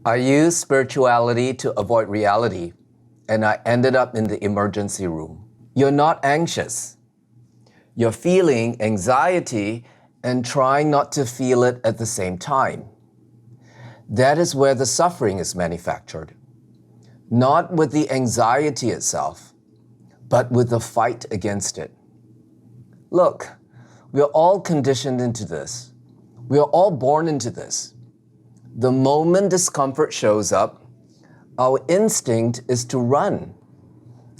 I used spirituality to avoid reality, and I ended up in the emergency room. You're not anxious. You're feeling anxiety and trying not to feel it at the same time. That is where the suffering is manufactured. Not with the anxiety itself, but with the fight against it. Look, we're all conditioned into this. We are all born into this. The moment discomfort shows up, our instinct is to run.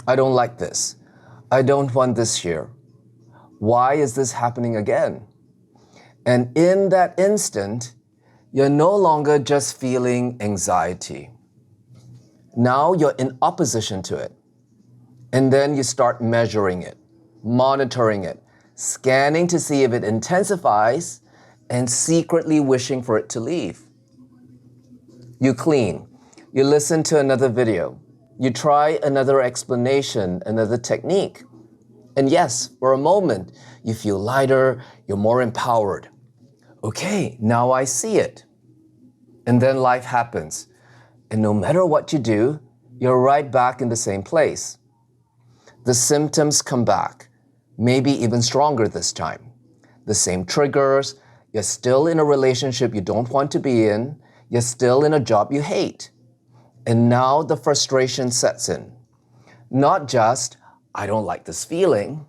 I don't like this. I don't want this here. Why is this happening again? And in that instant, you're no longer just feeling anxiety. Now you're in opposition to it. And then you start measuring it, monitoring it, scanning to see if it intensifies, and secretly wishing for it to leave. You clean. You listen to another video. You try another explanation, another technique. And yes, for a moment, you feel lighter, you're more empowered. Okay, now I see it. And then life happens. And no matter what you do, you're right back in the same place. The symptoms come back, maybe even stronger this time. The same triggers, you're still in a relationship you don't want to be in, you're still in a job you hate. And now the frustration sets in. Not just, I don't like this feeling,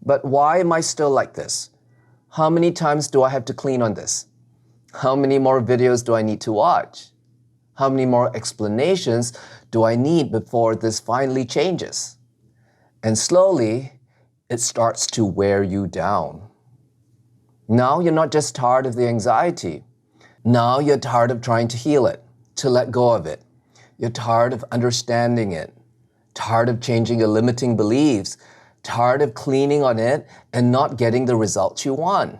but why am I still like this? How many times do I have to clean on this? How many more videos do I need to watch? How many more explanations do I need before this finally changes? And slowly, it starts to wear you down. Now you're not just tired of the anxiety. Now you're tired of trying to heal it, to let go of it. You're tired of understanding it, tired of changing your limiting beliefs, tired of cleaning on it and not getting the results you want.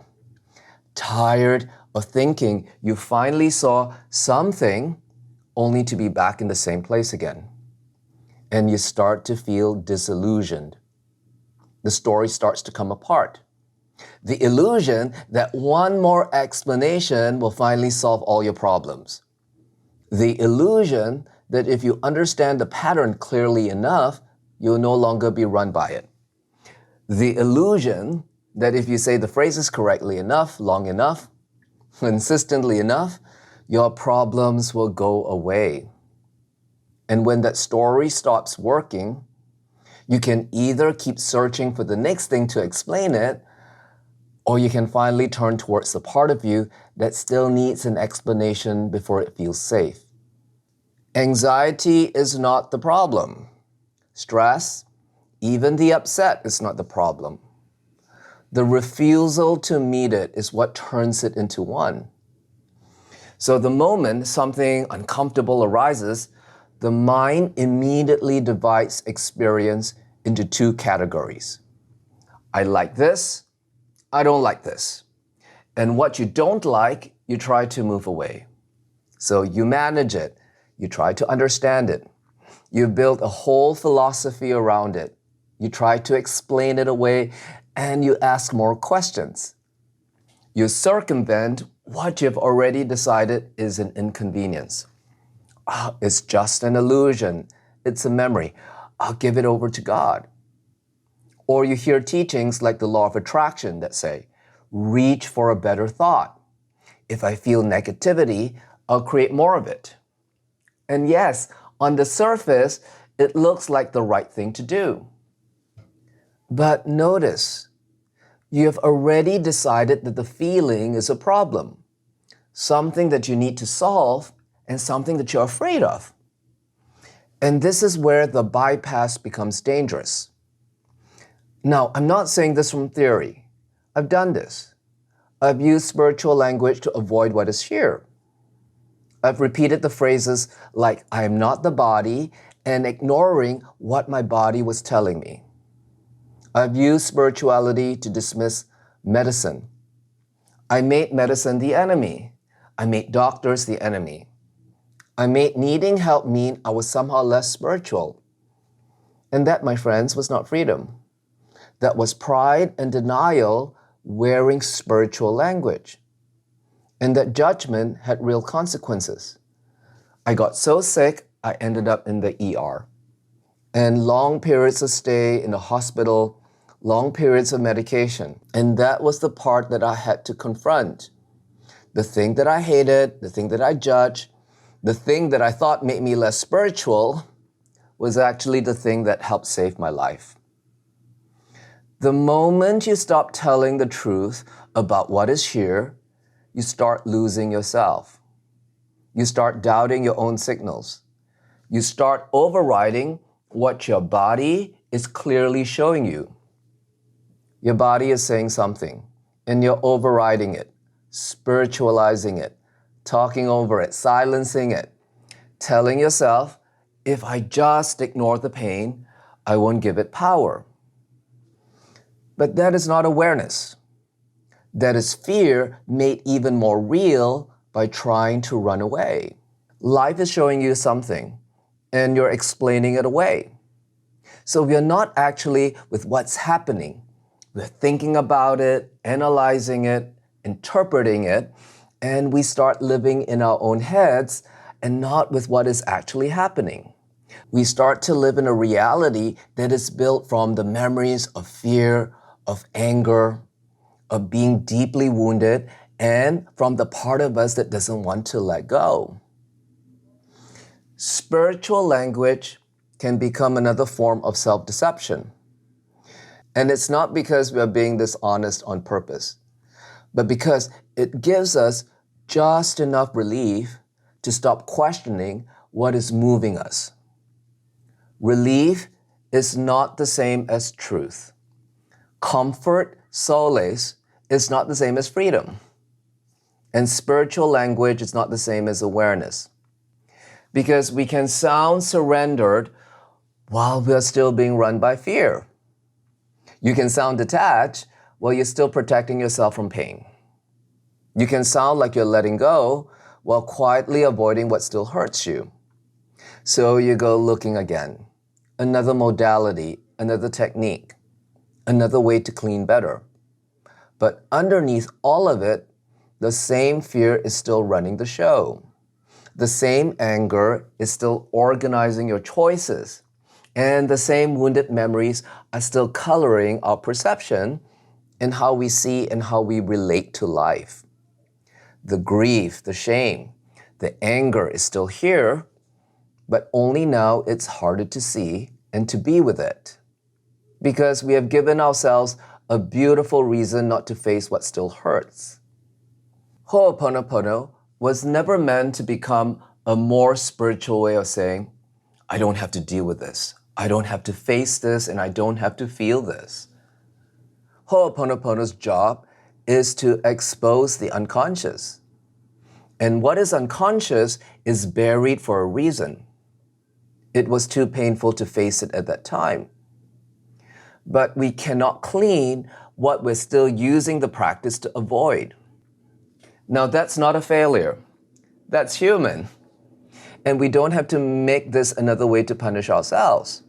Tired of thinking you finally saw something only to be back in the same place again. And you start to feel disillusioned. The story starts to come apart. The illusion that one more explanation will finally solve all your problems. The illusion that if you understand the pattern clearly enough, you'll no longer be run by it. The illusion that if you say the phrases correctly enough, long enough, consistently enough, your problems will go away. And when that story stops working, you can either keep searching for the next thing to explain it, or you can finally turn towards the part of you that still needs an explanation before it feels safe. Anxiety is not the problem. Stress, even the upset, is not the problem. The refusal to meet it is what turns it into one. So the moment something uncomfortable arises, the mind immediately divides experience into two categories. I like this, I don't like this. And what you don't like, you try to move away. So you manage it, you try to understand it. You build a whole philosophy around it. You try to explain it away and you ask more questions. You circumvent what you've already decided is an inconvenience. It's just an illusion. It's a memory. I'll give it over to God. Or you hear teachings like the law of attraction that say, reach for a better thought. If I feel negativity, I'll create more of it. And yes, on the surface, it looks like the right thing to do. But notice, you have already decided that the feeling is a problem, something that you need to solve and something that you're afraid of. And this is where the bypass becomes dangerous. Now, I'm not saying this from theory. I've done this. I've used spiritual language to avoid what is here. I've repeated the phrases like, I am not the body, and ignoring what my body was telling me. I've used spirituality to dismiss medicine. I made medicine the enemy. I made doctors the enemy. I made needing help mean I was somehow less spiritual. And that, my friends, was not freedom. That was pride and denial wearing spiritual language. And that judgment had real consequences. I got so sick, I ended up in the ER. And long periods of stay in the hospital, long periods of medication. And that was the part that I had to confront. The thing that I hated, the thing that I judged, the thing that I thought made me less spiritual was actually the thing that helped save my life. The moment you stop telling the truth about what is here, you start losing yourself. You start doubting your own signals. You start overriding what your body is clearly showing you. Your body is saying something, and you're overriding it, spiritualizing it, talking over it, silencing it, telling yourself, if I just ignore the pain, I won't give it power. But that is not awareness. That is fear made even more real by trying to run away. Life is showing you something, and you're explaining it away. So we are not actually with what's happening. We're thinking about it, analyzing it, interpreting it, and we start living in our own heads and not with what is actually happening. We start to live in a reality that is built from the memories of fear, of anger, of being deeply wounded, and from the part of us that doesn't want to let go. Spiritual language can become another form of self-deception. And it's not because we are being dishonest on purpose, but because it gives us just enough relief to stop questioning what is moving us. Relief is not the same as truth. Comfort, solace, is not the same as freedom. And spiritual language is not the same as awareness. Because we can sound surrendered while we are still being run by fear. You can sound detached while you're still protecting yourself from pain. You can sound like you're letting go while quietly avoiding what still hurts you. So you go looking again. Another modality, another technique, another way to clean better. But underneath all of it, the same fear is still running the show. The same anger is still organizing your choices. And the same wounded memories are still coloring our perception and how we see and how we relate to life. The grief, the shame, the anger is still here, but only now it's harder to see and to be with it. Because we have given ourselves a beautiful reason not to face what still hurts. Ho'oponopono was never meant to become a more spiritual way of saying, I don't have to deal with this. I don't have to face this, and I don't have to feel this. Ho'oponopono's job is to expose the unconscious. And what is unconscious is buried for a reason. It was too painful to face it at that time. But we cannot clean what we're still using the practice to avoid. Now, that's not a failure. That's human. And we don't have to make this another way to punish ourselves.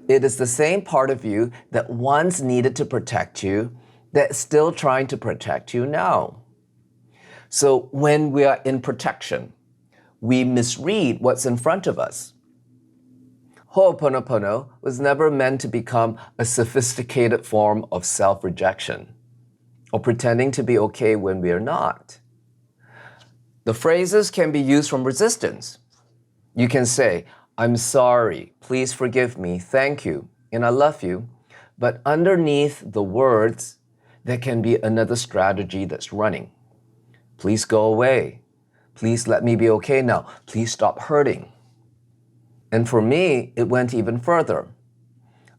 It is the same part of you that once needed to protect you that's still trying to protect you now. So when we are in protection, we misread what's in front of us. Ho'oponopono was never meant to become a sophisticated form of self-rejection or pretending to be okay when we are not. The phrases can be used from resistance. You can say, I'm sorry, please forgive me, thank you, and I love you. But underneath the words, there can be another strategy that's running. Please go away. Please let me be okay now. Please stop hurting. And for me, it went even further.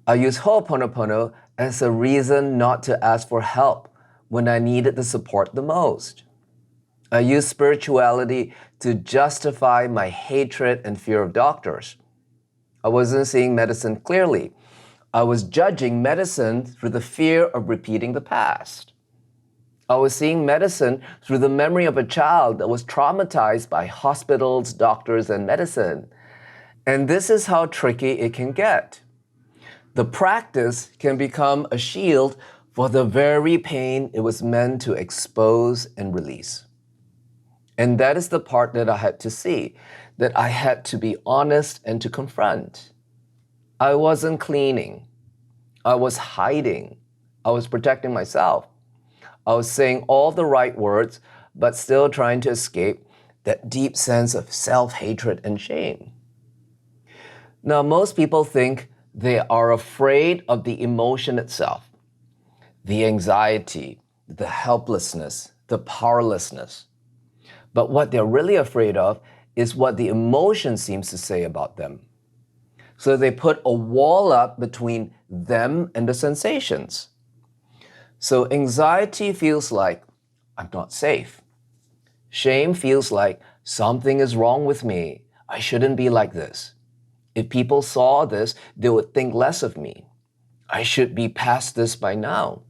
I used Ho'oponopono as a reason not to ask for help when I needed the support the most. I used spirituality to justify my hatred and fear of doctors. I wasn't seeing medicine clearly. I was judging medicine through the fear of repeating the past. I was seeing medicine through the memory of a child that was traumatized by hospitals, doctors, and medicine. And this is how tricky it can get. The practice can become a shield for the very pain it was meant to expose and release. And that is the part that I had to see, that I had to be honest and to confront. I wasn't cleaning. I was hiding. I was protecting myself. I was saying all the right words, but still trying to escape that deep sense of self-hatred and shame. Now, most people think they are afraid of the emotion itself, the anxiety, the helplessness, the powerlessness. But what they're really afraid of is what the emotion seems to say about them. So they put a wall up between them and the sensations. So anxiety feels like, I'm not safe. Shame feels like, something is wrong with me. I shouldn't be like this. If people saw this, they would think less of me. I should be past this by now.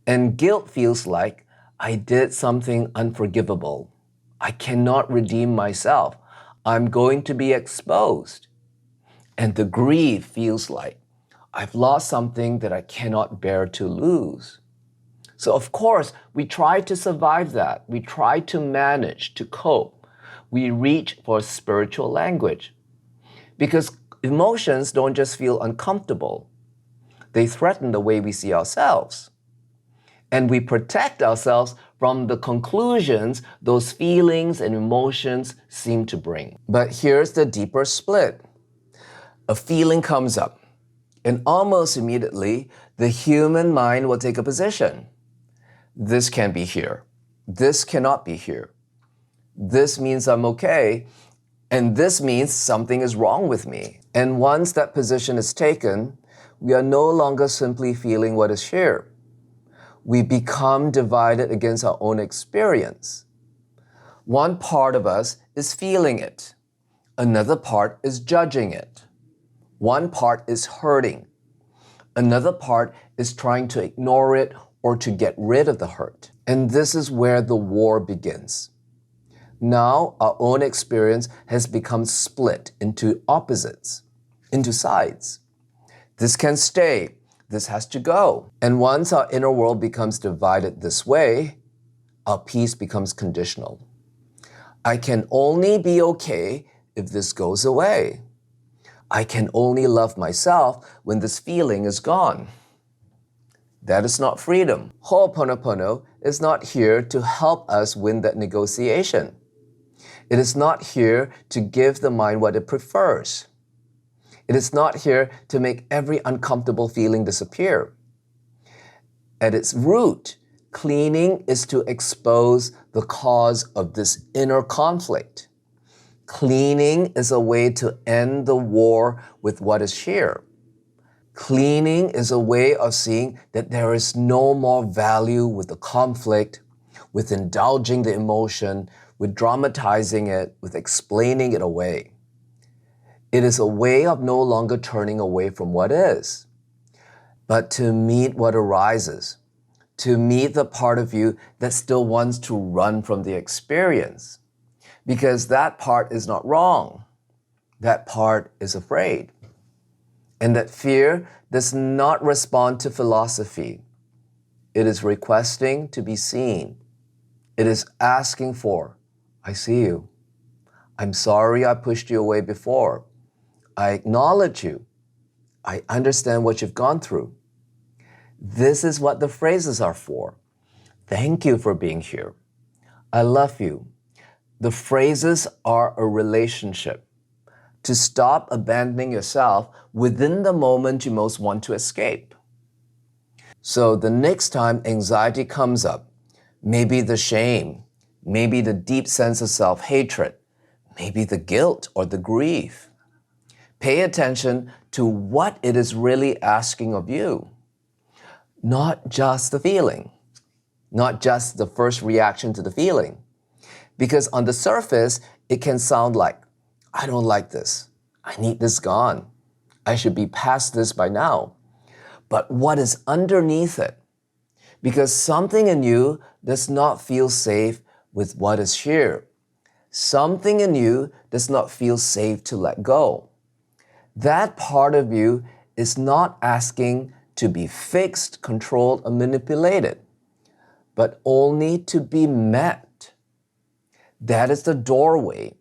And guilt feels like, I did something unforgivable. I cannot redeem myself. I'm going to be exposed. And the grief feels like, I've lost something that I cannot bear to lose. So of course, we try to survive that. We try to manage, to cope. We reach for spiritual language. Because emotions don't just feel uncomfortable. They threaten the way we see ourselves. And we protect ourselves from the conclusions those feelings and emotions seem to bring. But here's the deeper split. A feeling comes up, and almost immediately, the human mind will take a position. This can be here. This cannot be here. This means I'm okay, and this means something is wrong with me. And once that position is taken, we are no longer simply feeling what is here. We become divided against our own experience. One part of us is feeling it. Another part is judging it. One part is hurting. Another part is trying to ignore it or to get rid of the hurt. And this is where the war begins. Now our own experience has become split into opposites, into sides. This can stay. This has to go. And once our inner world becomes divided this way, our peace becomes conditional. I can only be okay if this goes away. I can only love myself when this feeling is gone. That is not freedom. Ho'oponopono is not here to help us win that negotiation. It is not here to give the mind what it prefers. It is not here to make every uncomfortable feeling disappear. At its root, cleaning is to expose the cause of this inner conflict. Cleaning is a way to end the war with what is here. Cleaning is a way of seeing that there is no more value with the conflict, with indulging the emotion, with dramatizing it, with explaining it away. It is a way of no longer turning away from what is, but to meet what arises, to meet the part of you that still wants to run from the experience. Because that part is not wrong. That part is afraid. And that fear does not respond to philosophy. It is requesting to be seen. It is asking for, I see you. I'm sorry I pushed you away before. I acknowledge you. I understand what you've gone through. This is what the phrases are for. Thank you for being here. I love you. The phrases are a relationship. To stop abandoning yourself within the moment you most want to escape. So the next time anxiety comes up, maybe the shame, maybe the deep sense of self-hatred, maybe the guilt or the grief, pay attention to what it is really asking of you. Not just the feeling, not just the first reaction to the feeling. Because on the surface, it can sound like, I don't like this. I need this gone. I should be past this by now. But what is underneath it? Because something in you does not feel safe with what is here. Something in you does not feel safe to let go. That part of you is not asking to be fixed, controlled, or manipulated, but only to be met. That is the doorway.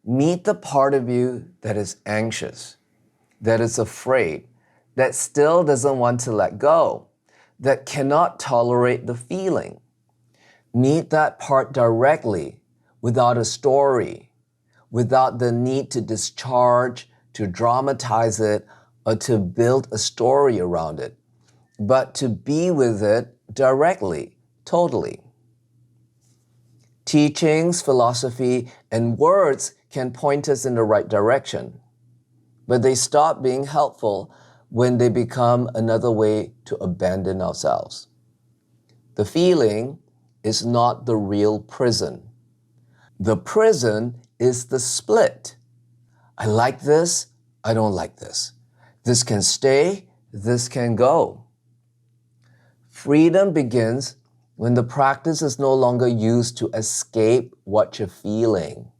Meet the part of you that is anxious, that is afraid, that still doesn't want to let go, that cannot tolerate the feeling. Meet that part directly, without a story, without the need to discharge, to dramatize it, or to build a story around it, but to be with it directly, totally. Teachings, philosophy, and words can point us in the right direction, but they stop being helpful when they become another way to abandon ourselves. The feeling is not the real prison. The prison is the split. I like this, I don't like this. This can stay, this can go. Freedom begins when the practice is no longer used to escape what you're feeling,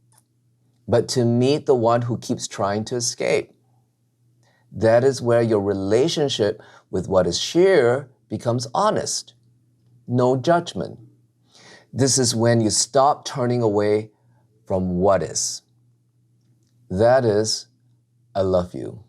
but to meet the one who keeps trying to escape. That is where your relationship with what is here becomes honest. No judgment. This is when you stop turning away from what is. That is, I love you.